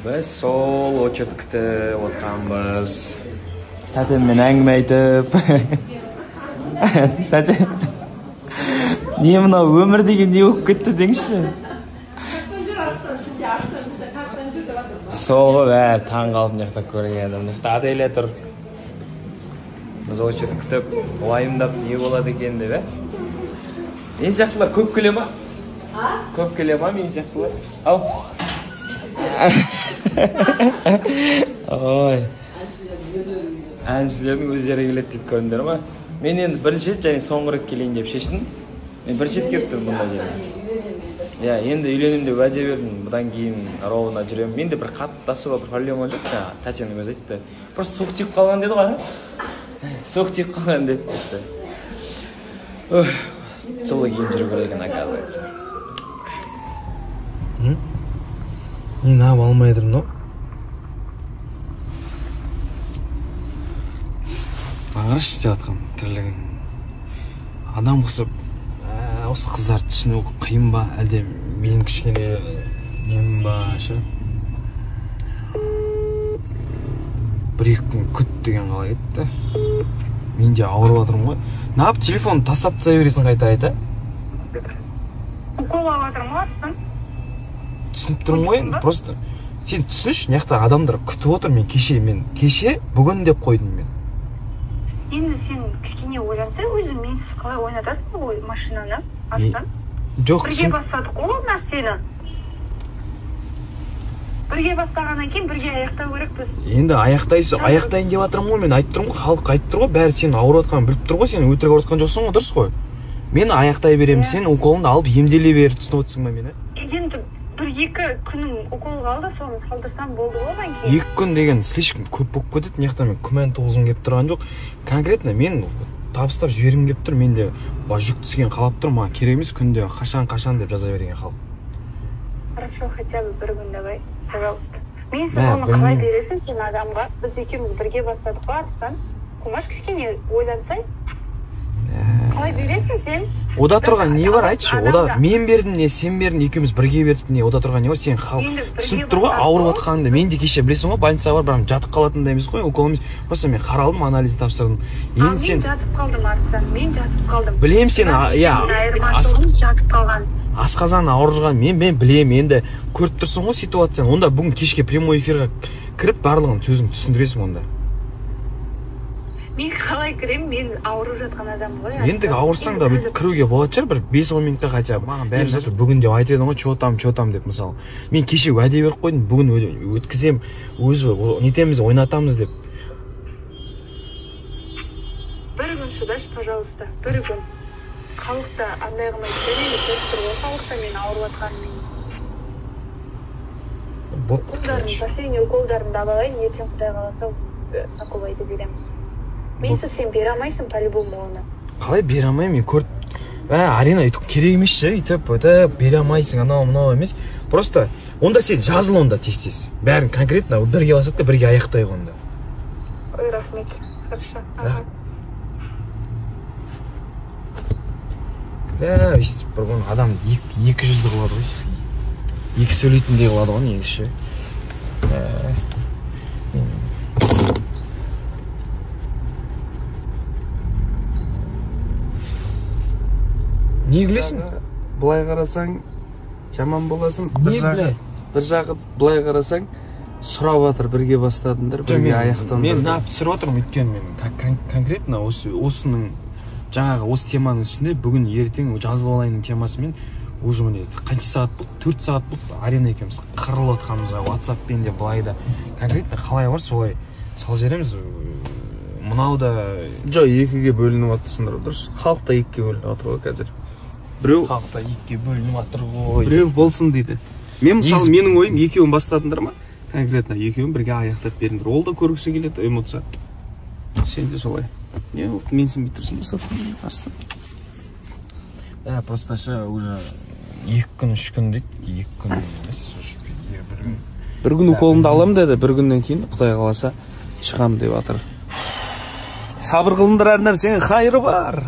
Біз сол очередь күтіп отқанбыз. Тәтеммен әңгіме айтып. Тәте, не мынау өмір деген не болып кетті деңізші? Сол ғой, таң қалып неқтап көргенім. Неқтады еле тұр. Біз очередь күтіп, уайымдап не болады екен деп, Мен сияқтылар көп келе ма? Көп келе ма мен сияқтылар? Ау. Ой. Әншілердің өздері келеді дейді көріндер ма? Мен енді бірінші рет және соңғы рет келейін деп шештім. Мен бірінші рет келіп тұрмын бұнда жерге. Енді үйленем деп уәде бердім. Бұдан кейін ровно жүремін. Менде бір қатты бір проблема жоқ. Татьяның өзі айтты. Просто суық тиіп қалған деді ғой. Суық тиіп қалған деді. Жылы кейін жүру керек екен, оказывается. Не нап алмай тұрмын, но? Ағаршы істеп жатқан тірлігін. Адам қысып, осы қыздар түсіну қиын ба, әлде мен кішкене нем ба, ше? Бір-екі күн күт деген қалай кетті. Мен де ауырып жатырмын ғой. Нап телефон тастап тастай бересің қайта. Укол алып жатырмын ғой астын. Түсініп тұрмын ғой, просто сен түсінші, неқта адамдар күтіп отыр. Мен кеше бүгін деп қойдым мен. Енді сен кішкене ойланса, өзің менсіз қалай ойнатасың ғой машинаны астын. Жоқ, бірге бастадық қой ол нәрсені. Бірге бастағаннан кейін бірге аяқтау керекпіз. Енді аяқтайын деп жатырмын ғой, мен айтып тұрмын ғой, халық айтып тұр ғой, бәрі сенің ауырып жатқанын біліп тұр ғой, сен өтірік ауырып жатқан жоқсың ғой, дұрыс қой. Мен аяқтай беремін, сен уколыңды алып емделе бер, түсініп отырсың ба мені? Енді бір-екі күнім укол қалды, соны салдырсам болды ғой одан кейін. 2 күн деген слишком көп болып кетеді, неқта мен күмән туғызғым келіп тұрған жоқ. Конкретно мен табыстап жібергім келіп тұр, менде жүк түскен қалап тұр, маған керек емес күнде қашан деп жаза берген халық. Хорошо, хотя бы бір күн давай, пожалуйста. Мен сіз оны қалай бересің сен адамға? Біз екеуміз бірге бастадық ба арыстан? Құмаш кішкене ойлансай. Қалай бересің сен? Ода тұрған не бар, айтшы? Ода мен бердім не, сен бердің, екеуміз бірге бердік не, ода тұрған не бар? Сен түсініп тұр ғой, ауырып отқаныңды. Мен де кеше білесің ғой, больницаға бар, бірақ жатып қалатындай емес қой, укол емес. Просто мен қаралдым, анализін тапсырдым. Мен жатып қалдым арыстан, мен жатып қалдым. Білем сен, жатып қалған. Асқазан ауырып жүрген, мен білем, енді көріп тұрсың ғой ситуацияны. Онда бүгін кешке прямой эфирға кіріп барлығын сөзің түсіндіресің онда. Мен қалай кірем, мен ауырып жатқан адам ғой. Ендігі ауырсаң да кіруге болады шығар, бір 5-10 минутта хотя бы. Маған бәрі жатыр, бүгін деп айтып едім ғой, чотам деп мысалы. Мен кеше уәде беріп қойдым, бүгін өткізем, өзі нетеміз, ойнатамыз деп. Бір күн шыдашы, пожалуйста, бір күн. Халықта андай қылмайды, көріп тұр ғой, халықта мен ауырып жатқаныммен. Уколдарын, последний уколдарын алайын, ертең Құдай қаласа Соколайды береміз. Менсіз сен бере алмайсың по-любому оны. Қалай бере алмаймын, мен көріп, арена керек емес ше, өйтіп бере алмайсың, анау емес. Просто онда сен жазыл онда тез. Бәрін конкретно бірге басады да бірге аяқтайық онда. Ой, рахмет. Хорошо. Өйстіп бір күн адам 200 қылады ғой. 2 сөйлейтіндей қылады ғой негізі. Не күлесің? Былай қарасаң, жаман боласың. Бір жағы былай қарасаң, сұрап жатыр, бірге бастадыңдар, бірге аяқтандыр. Мен нап түсіріп отырмын, өйткені мен конкретно осының жаңағы осы теманың үстінде бүгін ертең жазылып алайының темасымен уже міне қанша сағат болды? 4 сағат болды. Арена екеуміз қырылып жатқанымызға WhatsApp-пен де былай да конкретно қалай бар солай сал жереміз. Мынау да жоқ, 2-ге бөлініп жатырсыңдар, дұрыс. Халық та 2-ге бөлініп жатыр ғой қазір. Біреу халықта 2-ге бөлініп жатыр ғой. Біреу болсын дейді. Мен мысалы менің ойым екеуін бастадыңдар ма? Конкретно екеуін бірге аяқтап беріңдер. Ол да көргісі келеді эмоция. Сен де солай. Не болды, менсін бітірсің бастадың. Просто уже 2 күн, 3 күн дейді. 2 күн емес, бір күн уколымды аламын деді, бір күннен кейін Құдай қаласа шығам деп жатыр. Сабыр қылыңдар, әр нәрсенің қайыры бар.